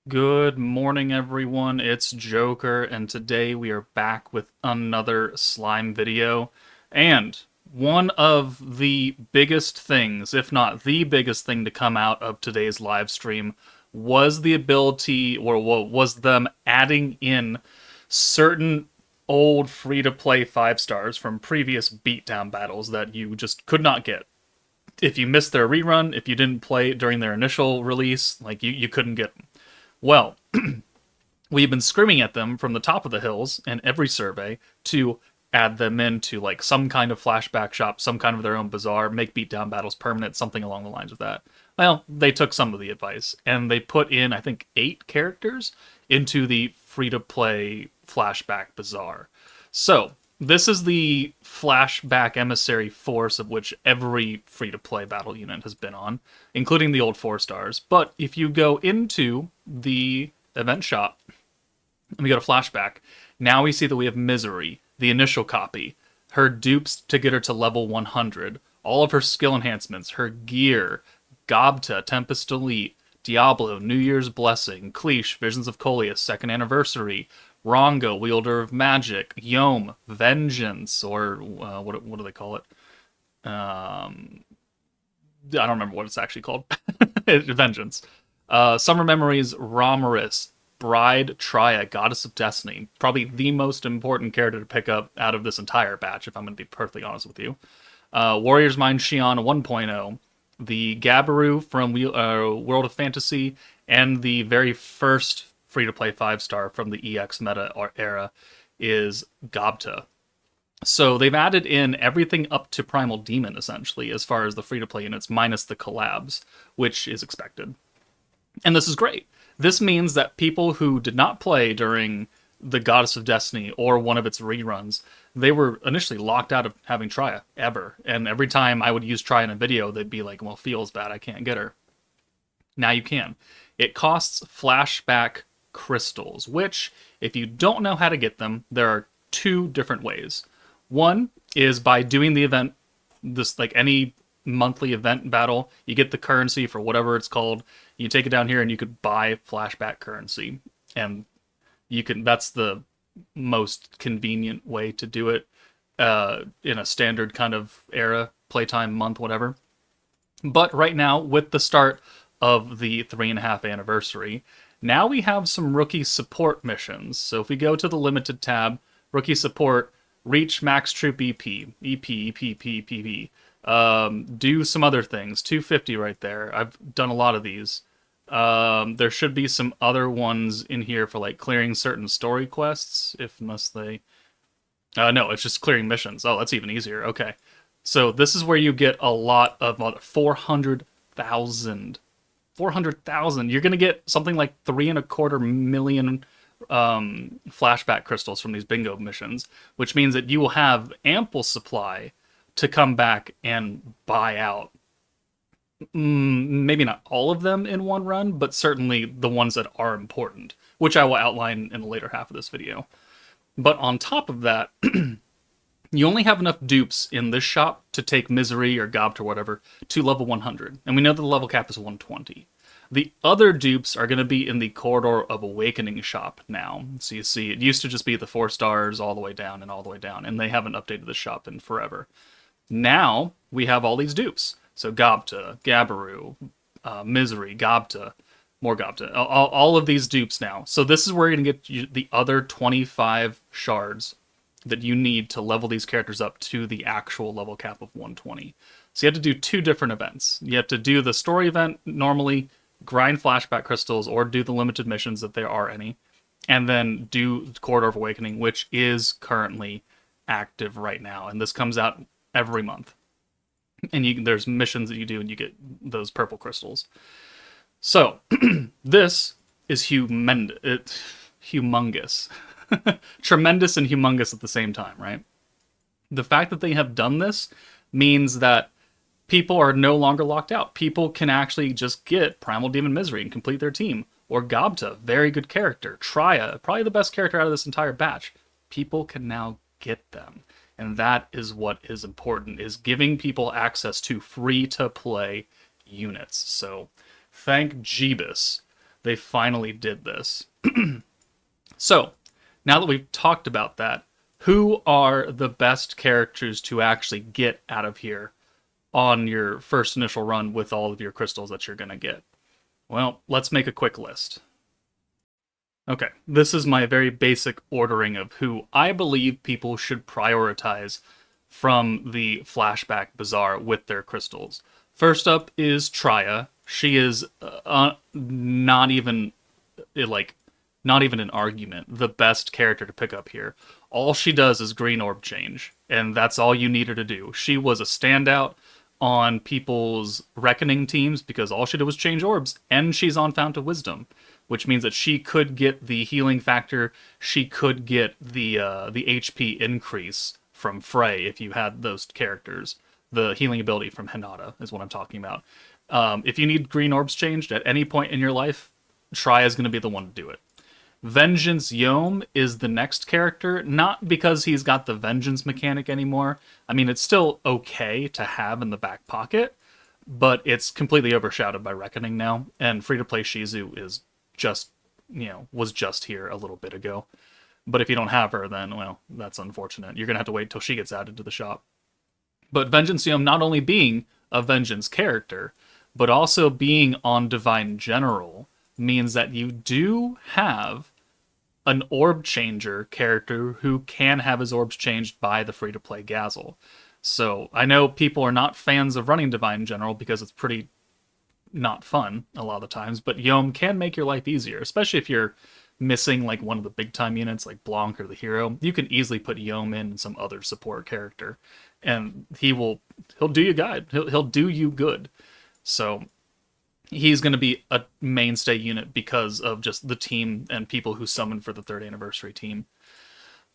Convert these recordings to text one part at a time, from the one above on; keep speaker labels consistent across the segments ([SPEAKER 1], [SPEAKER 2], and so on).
[SPEAKER 1] Good morning, everyone. It's Joker, and today we are back with another slime video. And one of the biggest things, if not the biggest thing to come out of today's live stream, was the ability, or what was them adding in certain old free-to-play 5 stars from previous beatdown battles that you just could not get. If you missed their rerun, if you didn't play during their initial release, like you couldn't get them. Well, we've been screaming at them from the top of the hills in every survey to add them into like some kind of flashback shop, some kind of their own bazaar, make beatdown battles permanent, something along the lines of that. Well, they took some of the advice and they put in, I think, 8 characters into the free to play flashback bazaar. So, this is the flashback emissary force of which every free to play battle unit has been on, including the old 4 stars. But if you go into the event shop, and we go to flashback. Now we see that we have Misery, the initial copy, her dupes to get her to level 100, all of her skill enhancements, her gear, Gobta, Tempest Elite, Diablo, New Year's Blessing, Cleash, Visions of Coleus, Second Anniversary, Rongo, Wielder of Magic, Yom, Vengeance, or what do they call it? I don't remember what it's actually called. Vengeance. Summer Memories, Romaris, Bride, Triad, Goddess of Destiny. Probably the most important character to pick up out of this entire batch, if I'm going to be perfectly honest with you. Warrior's Mind Shion 1.0, the Gabaru from World of Fantasy, and the very first free-to-play 5-star from the EX meta era is Gobta. So they've added in everything up to Primal Demon, essentially, as far as the free-to-play units, minus the collabs, which is expected. And this is great. This means that people who did not play during the Goddess of Destiny or one of its reruns, they were initially locked out of having Trya, ever. And every time I would use Trya in a video, they'd be like, well, feels bad, I can't get her. Now you can. It costs flashback crystals, which, if you don't know how to get them, there are 2 different ways. One is by doing the event, this like any monthly event battle, you get the currency for whatever it's called. You take it down here and you could buy flashback currency. And you can, that's the most convenient way to do it in a standard kind of era, playtime, month, whatever. But right now, with the start of the 3.5 anniversary, now we have some rookie support missions. So if we go to the limited tab, rookie support, reach max troop EP. Do some other things. 250 right there. I've done a lot of these. There should be some other ones in here for like clearing certain story quests, unless they... no, it's just clearing missions. Oh, that's even easier. Okay. So this is where you get a lot of 400,000. 400,000. You're going to get something like 3.25 million flashback crystals from these bingo missions, which means that you will have ample supply to come back and buy out maybe not all of them in one run, but certainly the ones that are important, which I will outline in the later half of this video. But on top of that, you only have enough dupes in this shop to take Misery or Gobt or whatever to level 100, and we know that the level cap is 120. The other dupes are going to be in the Corridor of Awakening shop now. So you see, it used to just be the 4 stars all the way down and all the way down, and they haven't updated the shop in forever. Now, we have all these dupes. So Gobta, Gabaru, Misery, Gobta, more Gobta. All of these dupes now. So this is where you're going to get the other 25 shards that you need to level these characters up to the actual level cap of 120. So you have to do 2 different events. You have to do the story event normally, grind flashback crystals, or do the limited missions if there are any, and then do Corridor of Awakening, which is currently active right now. And this comes out every month. And there's missions that you do and you get those purple crystals. So, this is humongous. Tremendous and humongous at the same time, right? The fact that they have done this means that people are no longer locked out. People can actually just get Primal Demon Misery and complete their team. Or Gobta, very good character. Trya, probably the best character out of this entire batch. People can now get them. And that is what is important, is giving people access to free-to-play units. So, thank Jeebus They finally did this. So, now that we've talked about that, who are the best characters to actually get out of here on your first initial run with all of your crystals that you're going to get? Well, let's make a quick list. Okay, this is my very basic ordering of who I believe people should prioritize from the Flashback BAZAAR with their crystals. First up is Traya. She is not even like not even an argument, the best character to pick up here. All she does is green orb change, and that's all you need her to do. She was a standout on people's reckoning teams because all she did was change orbs, and she's on Fount of Wisdom, which means that she could get the healing factor, she could get the HP increase from Frey if you had those characters. The healing ability from Hinata is what I'm talking about. If you need green orbs changed at any point in your life, Traya is going to be the one to do it. Vengeance Yome is the next character, not because he's got the vengeance mechanic anymore. I mean, it's still okay to have in the back pocket, but it's completely overshadowed by Reckoning now, and free-to-play Shizu is just, was just here a little bit ago. But if you don't have her, then, well, that's unfortunate. You're going to have to wait till she gets added to the shop. But Vengeance Yome not only being a vengeance character, but also being on Divine General means that you do have an orb changer character who can have his orbs changed by the free-to-play Gazel. So I know people are not fans of running Divine General because it's pretty not fun a lot of the times, but Yome can make your life easier, especially if you're missing like one of the big time units like Blanc or the hero. You can easily put Yome in and some other support character, and he'll do you good. He'll do you good. So he's going to be a mainstay unit because of just the team and people who summoned for the 3rd anniversary team.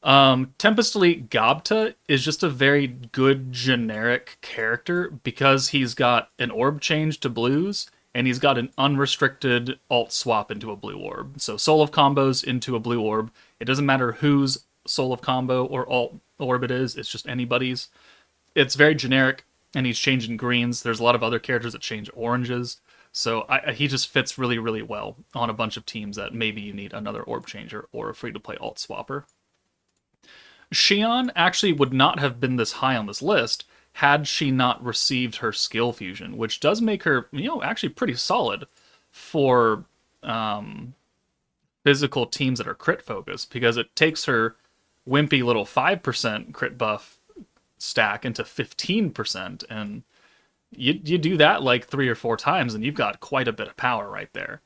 [SPEAKER 1] Tempest Elite Gobta is just a very good generic character because he's got an orb change to blues and he's got an unrestricted alt swap into a blue orb. So Soul of Combos into a blue orb. It doesn't matter whose Soul of Combo or alt orb it is, it's just anybody's. It's very generic and he's changing greens. There's a lot of other characters that change oranges. So he just fits really, really well on a bunch of teams that maybe you need another orb changer or a free-to-play alt swapper. Xion actually would not have been this high on this list had she not received her skill fusion, which does make her, actually pretty solid for physical teams that are crit focused, because it takes her wimpy little 5% crit buff stack into 15%, and you do that like 3 or 4 times and you've got quite a bit of power right there.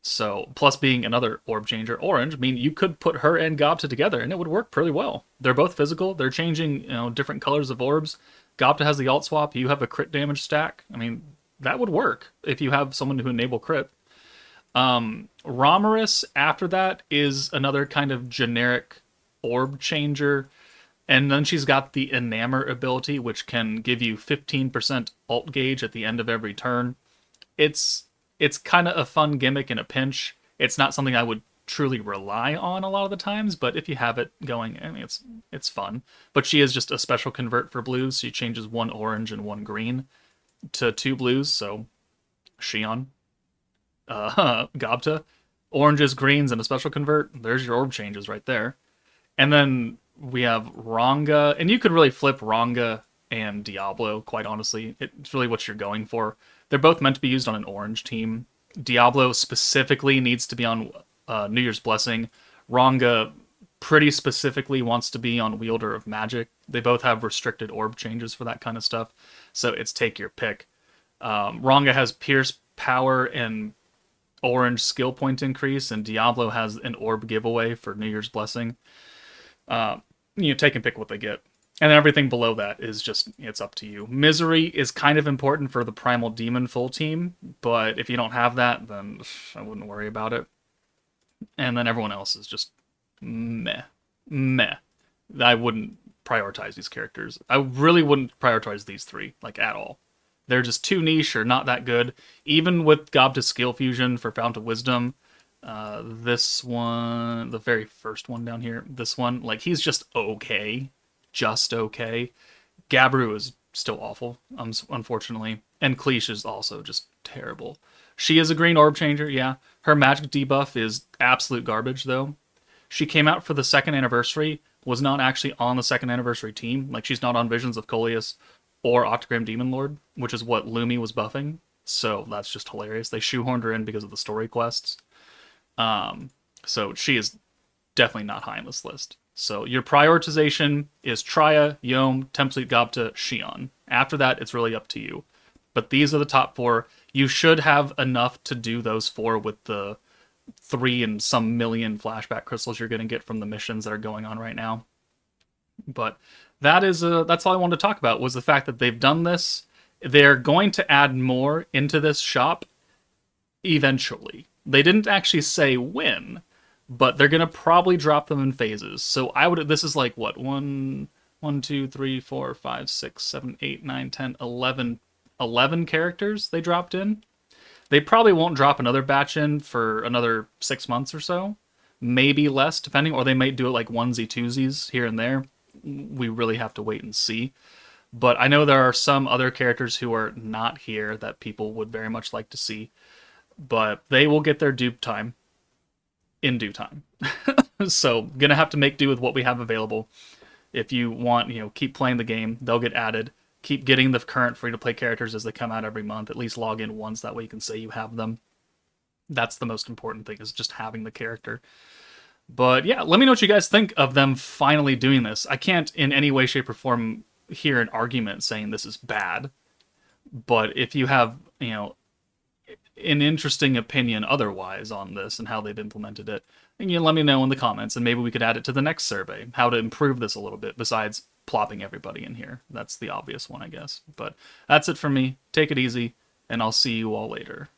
[SPEAKER 1] So, plus being another orb changer orange, I mean, you could put her and Gobta together and it would work pretty well. They're both physical, they're changing, different colors of orbs. Gobta has the alt swap, you have a crit damage stack. I mean, that would work if you have someone who enable crit. Romaris after that is another kind of generic orb changer. And then she's got the Enamor ability, which can give you 15% alt gauge at the end of every turn. It's kind of a fun gimmick in a pinch. It's not something I would truly rely on a lot of the times, but if you have it going, I mean, it's fun. But she is just a special convert for blues. She changes 1 orange and 1 green to 2 blues. So Xion, Gobta, oranges, greens, and a special convert. There's your orb changes right there. And then we have Ranga, and you could really flip Ranga and Diablo, quite honestly. It's really what you're going for. They're both meant to be used on an orange team. Diablo specifically needs to be on New Year's Blessing. Ranga pretty specifically wants to be on Wielder of Magic. They both have restricted orb changes for that kind of stuff, so it's take your pick. Ranga has Pierce Power and orange skill point increase, and Diablo has an orb giveaway for New Year's Blessing. Take and pick what they get. And then everything below that is just, it's up to you. Misery is kind of important for the Primal Demon full team, but if you don't have that, then I wouldn't worry about it. And then everyone else is just meh. I wouldn't prioritize these characters. I really wouldn't prioritize these 3, like, at all. They're just too niche or not that good. Even with Gobta's skill fusion for Fount of Wisdom, this one, the very first one down here, this one, like, he's just okay. Just okay. Gabru is still awful, unfortunately. And Cleash is also just terrible. She is a green orb changer, yeah. Her magic debuff is absolute garbage, though. She came out for the second anniversary, was not actually on the second anniversary team. Like, she's not on Visions of Coleus or Octogram Demon Lord, which is what Lumi was buffing. So that's just hilarious. They shoehorned her in because of the story quests. So she is definitely not high on this list. So your prioritization is Traya, Yom, Template Gobta, Shion. After that, it's really up to you. But these are the top four. You should have enough to do those four with the 3 and some million flashback crystals you're going to get from the missions that are going on right now. But that's all I wanted to talk about, was the fact that they've done this. They're going to add more into this shop eventually. They didn't actually say when, but they're gonna probably drop them in phases. So this is like what, 11 characters they dropped in. They probably won't drop another batch in for another 6 months or so, maybe less, depending, or they might do it like onesie twosies here and there. We really have to wait and see. But I know there are some other characters who are not here that people would very much like to see, but they will get their due time in due time. So gonna have to make do with what we have available. If you want, keep playing the game, they'll get added. Keep getting the current free-to-play characters as they come out every month. At least log in once, that way you can say you have them. That's the most important thing, is just having the character. But yeah, let me know what you guys think of them finally doing this. I can't in any way, shape, or form hear an argument saying this is bad. But if you have, an interesting opinion otherwise on this and how they've implemented it, and let me know in the comments, and maybe we could add it to the next survey, how to improve this a little bit besides plopping everybody in here. That's the obvious one, I guess. But that's it for me. Take it easy, and I'll see you all later.